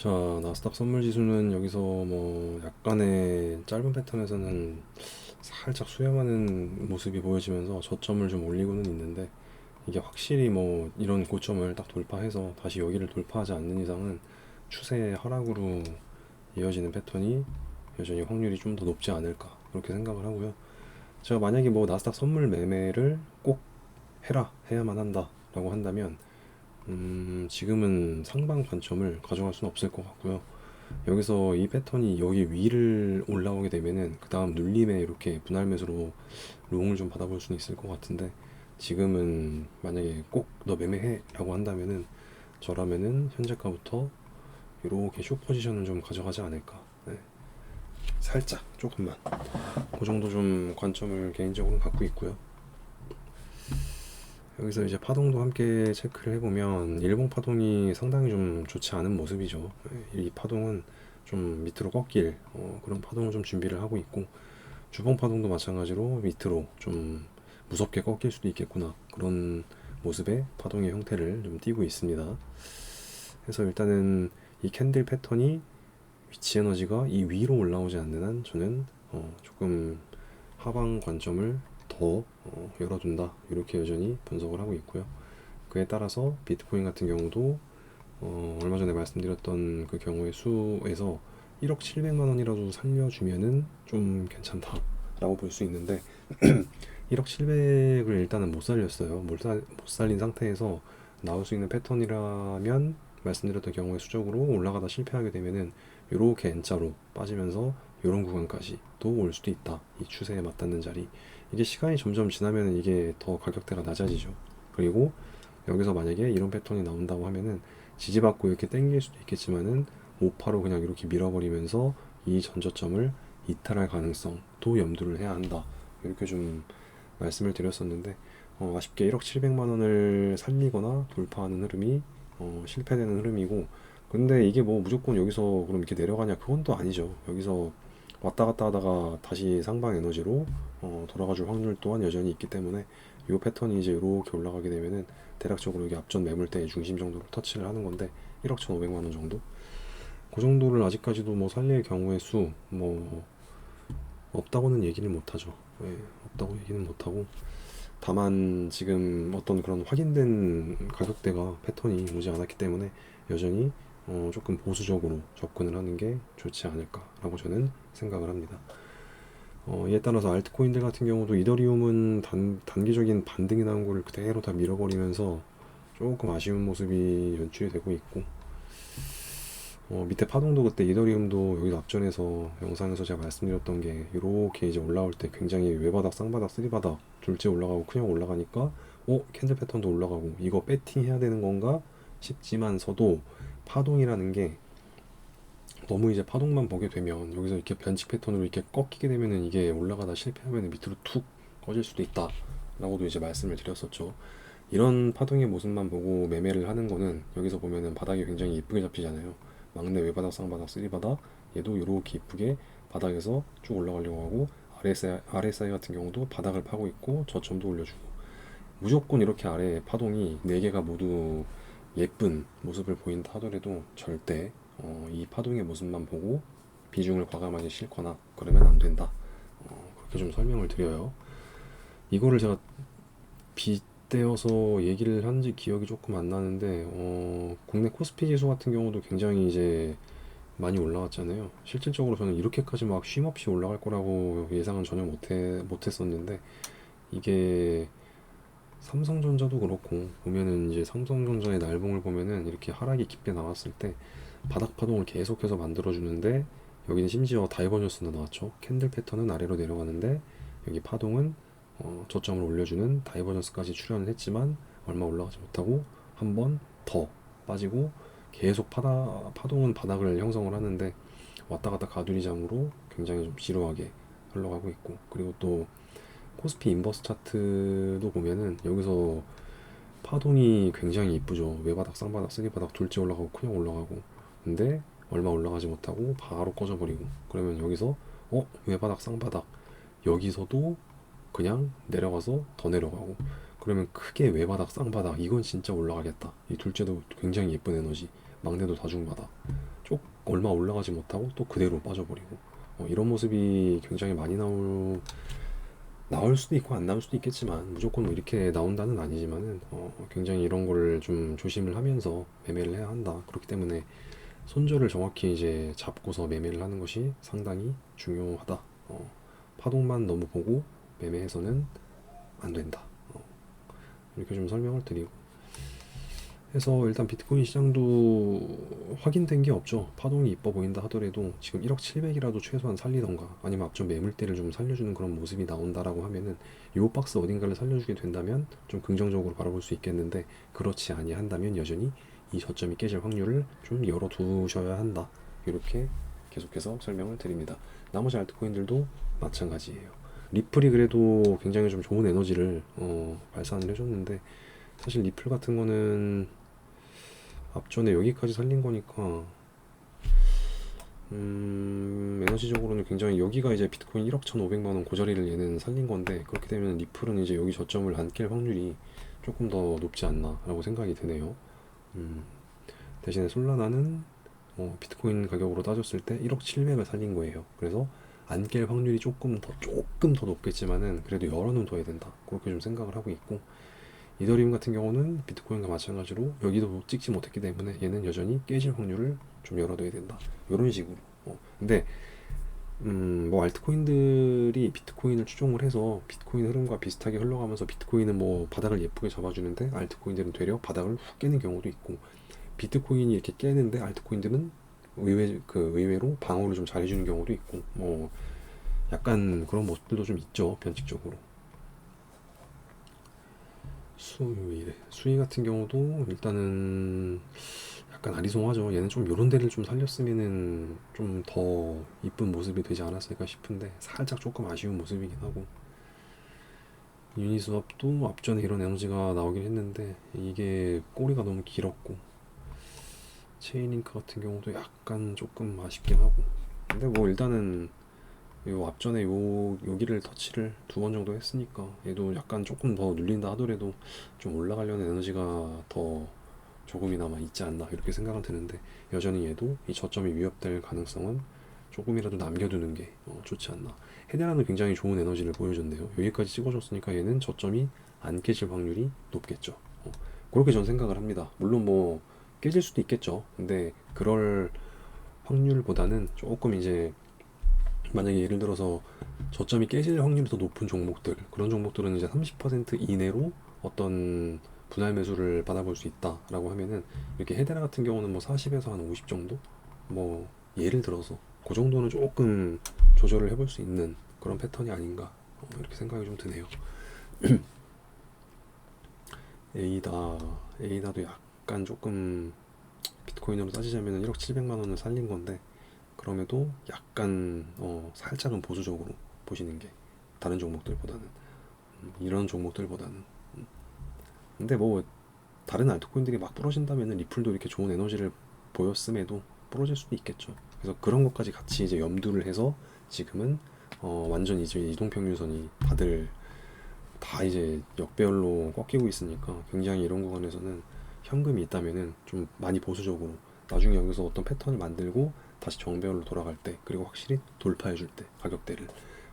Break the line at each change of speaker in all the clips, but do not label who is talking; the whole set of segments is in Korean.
자, 나스닥 선물 지수는 여기서 뭐 약간의 짧은 패턴에서는 살짝 수렴하는 모습이 보여지면서 저점을 좀 올리고는 있는데, 이게 확실히 뭐 이런 고점을 딱 돌파해서 다시 여기를 돌파하지 않는 이상은 추세 하락으로 이어지는 패턴이 여전히 확률이 좀 더 높지 않을까 그렇게 생각을 하고요. 제가 만약에 뭐 나스닥 선물 매매를 꼭 해야만 한다라고 한다면 지금은 상방 관점을 가져갈 수는 없을 것 같고요. 여기서 이 패턴이 여기 위를 올라오게 되면은 그 다음 눌림에 이렇게 분할 매수로 롱을 좀 받아볼 수는 있을 것 같은데, 지금은 만약에 꼭 너 매매해 라고 한다면은 저라면은 현재가부터 이렇게 숏 포지션을 좀 가져가지 않을까. 네. 살짝 조금만 그 정도 좀 관점을 개인적으로 갖고 있고요. 여기서 이제 파동도 함께 체크를 해보면 일봉 파동이 상당히 좀 좋지 않은 모습이죠. 이 파동은 좀 밑으로 꺾일 그런 파동을 좀 준비를 하고 있고, 주봉 파동도 마찬가지로 밑으로 좀 무섭게 꺾일 수도 있겠구나 그런 모습의 파동의 형태를 좀 띠고 있습니다. 그래서 일단은 이 캔들 패턴이 위치 에너지가 이 위로 올라오지 않는 한 저는 조금 하방 관점을 더 열어둔다 이렇게 여전히 분석을 하고 있고요. 그에 따라서 비트코인 같은 경우도 얼마 전에 말씀드렸던 그 경우의 수에서 1억 700만 원이라도 살려주면은 좀 괜찮다라고 볼 수 있는데 1억 700을 일단은 못 살렸어요. 못 살린 상태에서 나올 수 있는 패턴이라면 말씀드렸던 경우에 수적으로 올라가다 실패하게 되면은 이렇게 N자로 빠지면서 이런 구간까지 또 올 수도 있다. 이 추세에 맞닿는 자리. 이게 시간이 점점 지나면 이게 더 가격대가 낮아지죠. 그리고 여기서 만약에 이런 패턴이 나온다고 하면은 지지받고 이렇게 당길 수도 있겠지만은 오파로 그냥 이렇게 밀어버리면서 이 전저점을 이탈할 가능성도 염두를 해야 한다. 이렇게 좀 말씀을 드렸었는데, 아쉽게 1억 700만 원을 살리거나 돌파하는 흐름이 실패되는 흐름이고, 근데 이게 뭐 무조건 여기서 그럼 이렇게 내려가냐, 그건 또 아니죠. 여기서 왔다 갔다 하다가 다시 상방 에너지로 돌아가 줄 확률 또한 여전히 있기 때문에 이 패턴이 이제 이렇게 올라가게 되면은 대략적으로 여기 앞전 매물대의 중심 정도로 터치를 하는 건데 1억 1,500만 원 정도, 그 정도를 아직까지도 뭐 살릴 경우의 수 뭐 없다고는 얘기는 못하죠. 예, 없다고 얘기는 못하고, 다만 지금 어떤 그런 확인된 가격대가 패턴이 오지 않았기 때문에 여전히 조금 보수적으로 접근을 하는 게 좋지 않을까라고 저는 생각을 합니다. 이에 따라서 알트코인들 같은 경우도 이더리움은 단기적인 반등이 나온 거를 그대로 다 밀어버리면서 조금 아쉬운 모습이 연출이 되고 있고, 밑에 파동도 그때 이더리움도 여기서 앞전에서 영상에서 제가 말씀드렸던 게 이렇게 이제 올라올 때 굉장히 외바닥, 쌍바닥, 쓰리바닥 둘째 올라가고 그냥 올라가니까 캔들 패턴도 올라가고 이거 배팅 해야 되는 건가 싶지만서도, 파동이라는 게 너무 이제 파동만 보게 되면 여기서 이렇게 변칙 패턴으로 이렇게 꺾이게 되면은 이게 올라가다 실패하면 밑으로 툭 꺼질 수도 있다 라고도 이제 말씀을 드렸었죠. 이런 파동의 모습만 보고 매매를 하는 거는 여기서 보면은 바닥이 굉장히 이쁘게 잡히잖아요. 막내 외바닥, 쌍바닥, 쓰리바닥, 얘도 이렇게 이쁘게 바닥에서 쭉 올라가려고 하고, RSI 같은 경우도 바닥을 파고 있고 저점도 올려주고, 무조건 이렇게 아래 파동이 4개가 모두 예쁜 모습을 보인다 하더라도 절대 이 파동의 모습만 보고 비중을 과감하게 싣거나 그러면 안 된다. 그렇게 좀 설명을 드려요. 이거를 제가 빗대어서 얘기를 한지 기억이 조금 안 나는데, 국내 코스피 지수 같은 경우도 굉장히 이제 많이 올라왔잖아요. 실질적으로 저는 이렇게까지 막 쉼없이 올라갈 거라고 예상은 전혀 못했었는데, 이게 삼성전자도 그렇고 보면은 이제 삼성전자의 날봉을 보면은 이렇게 하락이 깊게 나왔을 때 바닥 파동을 계속해서 만들어주는데, 여기는 심지어 다이버전스도 나왔죠. 캔들 패턴은 아래로 내려가는데 여기 파동은 저점을 올려주는 다이버전스까지 출현을 했지만 얼마 올라가지 못하고 한 번 더 빠지고, 계속 파동은 바닥을 형성을 하는데 왔다 갔다 가두리장으로 굉장히 좀 지루하게 흘러가고 있고, 그리고 또 코스피 인버스 차트도 보면은 여기서 파동이 굉장히 이쁘죠. 외바닥, 쌍바닥, 쓰리바닥 둘째 올라가고 그냥 올라가고, 근데 얼마 올라가지 못하고 바로 꺼져버리고, 그러면 여기서 외바닥, 쌍바닥, 여기서도 그냥 내려가서 더 내려가고, 그러면 크게 외바닥, 쌍바닥, 이건 진짜 올라가겠다. 이 둘째도 굉장히 예쁜 에너지, 막내도 다중바닥, 얼마 올라가지 못하고 또 그대로 빠져버리고 이런 모습이 굉장히 많이 나올 수도 있고 안 나올 수도 있겠지만 무조건 뭐 이렇게 나온다는 아니지만은 굉장히 이런 거를 좀 조심을 하면서 매매를 해야 한다. 그렇기 때문에 손절을 정확히 이제 잡고서 매매를 하는 것이 상당히 중요하다. 파동만 너무 보고 매매해서는 안 된다. 이렇게 좀 설명을 드리고 해서 일단 비트코인 시장도 확인된 게 없죠. 파동이 이뻐 보인다 하더라도 지금 1억 7백이라도 최소한 살리던가 아니면 앞전 매물대를 좀 살려주는 그런 모습이 나온다라고 하면은 요 박스 어딘가를 살려주게 된다면 좀 긍정적으로 바라볼 수 있겠는데 그렇지 아니한다면 여전히 이 저점이 깨질 확률을 좀 열어두셔야 한다. 이렇게 계속해서 설명을 드립니다. 나머지 알트코인들도 마찬가지예요. 리플이 그래도 굉장히 좀 좋은 에너지를 발산을 해줬는데 사실 리플 같은 거는 앞전에 여기까지 살린 거니까 에너지적으로는 굉장히 여기가 이제 비트코인 1억 1,500만 원 고저리를 얘는 살린 건데 그렇게 되면 리플은 이제 여기 저점을 안 깰 확률이 조금 더 높지 않나 라고 생각이 드네요. 대신에 솔라나는 비트코인 가격으로 따졌을 때 1억 7백을 살린 거예요. 그래서 안 깰 확률이 조금 더 높겠지만은 그래도 열어는 둬야 된다. 그렇게 좀 생각을 하고 있고 이더리움 같은 경우는 비트코인과 마찬가지로 여기도 찍지 못했기 때문에 얘는 여전히 깨질 확률을 좀 열어둬야 된다. 이런 식으로. 근데 뭐 알트코인들이 비트코인을 추종을 해서 비트코인 흐름과 비슷하게 흘러가면서 비트코인은 뭐 바닥을 예쁘게 잡아주는데 알트코인들은 되려 바닥을 훅 깨는 경우도 있고 비트코인이 이렇게 깨는데 알트코인들은 의외로 방어를 좀 잘해주는 경우도 있고 뭐 약간 그런 모습들도 좀 있죠. 변칙적으로. 수위 같은 경우도 일단은 약간 아리송하죠. 얘는 좀 요런 데를 좀 살렸으면은 좀 더 이쁜 모습이 되지 않았을까 싶은데 살짝 조금 아쉬운 모습이긴 하고 유니스왑도 앞전에 이런 에너지가 나오긴 했는데 이게 꼬리가 너무 길었고 체인링크 같은 경우도 약간 조금 아쉽긴 하고 근데 뭐 일단은 요 앞전에 여기를 터치를 2번 정도 했으니까 얘도 약간 조금 더 눌린다 하더라도 좀 올라가려는 에너지가 더 조금이나마 있지 않나 이렇게 생각은 드는데 여전히 얘도 이 저점이 위협될 가능성은 조금이라도 남겨두는 게 좋지 않나. 헤데라는 굉장히 좋은 에너지를 보여줬네요. 여기까지 찍어줬으니까 얘는 저점이 안 깨질 확률이 높겠죠. 그렇게 전 생각을 합니다. 물론 뭐 깨질 수도 있겠죠. 근데 그럴 확률보다는 조금 이제 만약에 예를 들어서 저점이 깨질 확률이 더 높은 종목들 그런 종목들은 이제 30% 이내로 어떤 분할 매수를 받아볼 수 있다라고 하면은 이렇게 헤데라 같은 경우는 뭐 40에서 한 50 정도 뭐 예를 들어서 그 정도는 조금 조절을 해볼 수 있는 그런 패턴이 아닌가 이렇게 생각이 좀 드네요. 에이다도 약간 조금 비트코인으로 따지자면 1억 7백만 원을 살린 건데 그럼에도 약간 살짝은 보수적으로 보시는 게 다른 종목들보다는 이런 종목들보다는 근데 뭐 다른 알트코인들이 막 부러진다면 리플도 이렇게 좋은 에너지를 보였음에도 부러질 수도 있겠죠. 그래서 그런 것까지 같이 이제 염두를 해서 지금은 완전 이제 이동평균선이 다들 다 이제 역배열로 꺾이고 있으니까 굉장히 이런 구간에서는 현금이 있다면은 좀 많이 보수적으로 나중에 여기서 어떤 패턴을 만들고 다시 정배열로 돌아갈 때 그리고 확실히 돌파해 줄 때 가격대를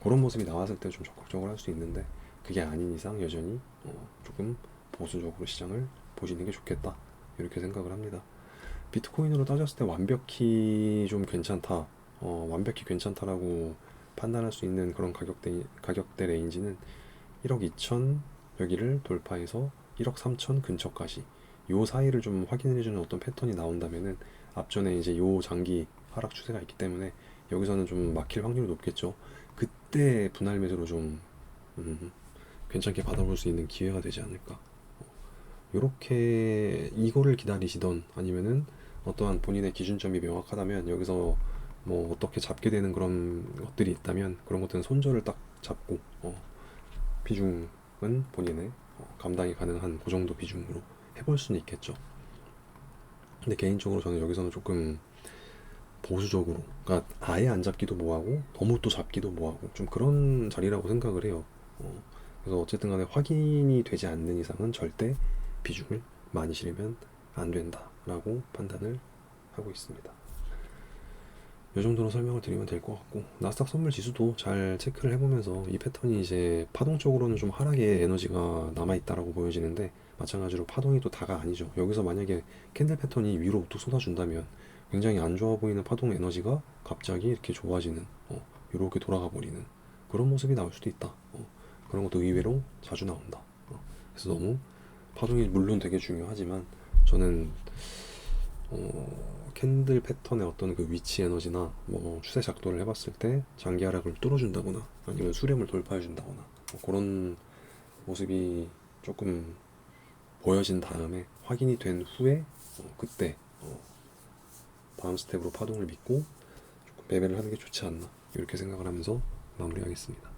그런 모습이 나왔을 때 좀 적극적으로 할 수 있는데 그게 아닌 이상 여전히 조금 보수적으로 시장을 보시는 게 좋겠다 이렇게 생각을 합니다. 비트코인으로 따졌을 때 완벽히 좀 괜찮다 완벽히 괜찮다라고 판단할 수 있는 그런 가격대 레인지는 1억 2천 여기를 돌파해서 1억 3천 근처까지 요 사이를 좀 확인해주는 어떤 패턴이 나온다면은 앞전에 이제 요 장기 하락 추세가 있기 때문에 여기서는 좀 막힐 확률이 높겠죠. 그때 분할 매수로 좀 괜찮게 받아볼 수 있는 기회가 되지 않을까. 요렇게 이거를 기다리시던 아니면은 어떠한 본인의 기준점이 명확하다면 여기서 뭐 어떻게 잡게 되는 그런 것들이 있다면 그런 것들은 손절을 딱 잡고 비중은 본인의 감당이 가능한 그 정도 비중으로 해볼 수는 있겠죠. 근데 개인적으로 저는 여기서는 조금 보수적으로 그러니까 아예 안 잡기도 뭐하고 너무 또 잡기도 뭐하고 좀 그런 자리라고 생각을 해요. 그래서 어쨌든 간에 확인이 되지 않는 이상은 절대 비중을 많이 실으면 안 된다라고 판단을 하고 있습니다. 이 정도로 설명을 드리면 될 것 같고, 나스닥 선물 지수도 잘 체크를 해보면서 이 패턴이 이제 파동적으로는 좀 하락의 에너지가 남아있다라고 보여지는데, 마찬가지로 파동이 또 다가 아니죠. 여기서 만약에 캔들 패턴이 위로 우뚝 쏟아준다면 굉장히 안 좋아 보이는 파동 에너지가 갑자기 이렇게 좋아지는, 이렇게 돌아가 버리는 그런 모습이 나올 수도 있다. 그런 것도 의외로 자주 나온다. 그래서 너무 파동이 물론 되게 중요하지만, 저는 캔들 패턴의 어떤 그 위치 에너지나 뭐 추세 작도를 해봤을 때 장기 하락을 뚫어준다거나 아니면 수렴을 돌파해준다거나 그런 모습이 조금 보여진 다음에, 확인이 된 후에 그때 다음 스텝으로 파동을 믿고 조금 매매를 하는 게 좋지 않나, 이렇게 생각을 하면서 마무리하겠습니다.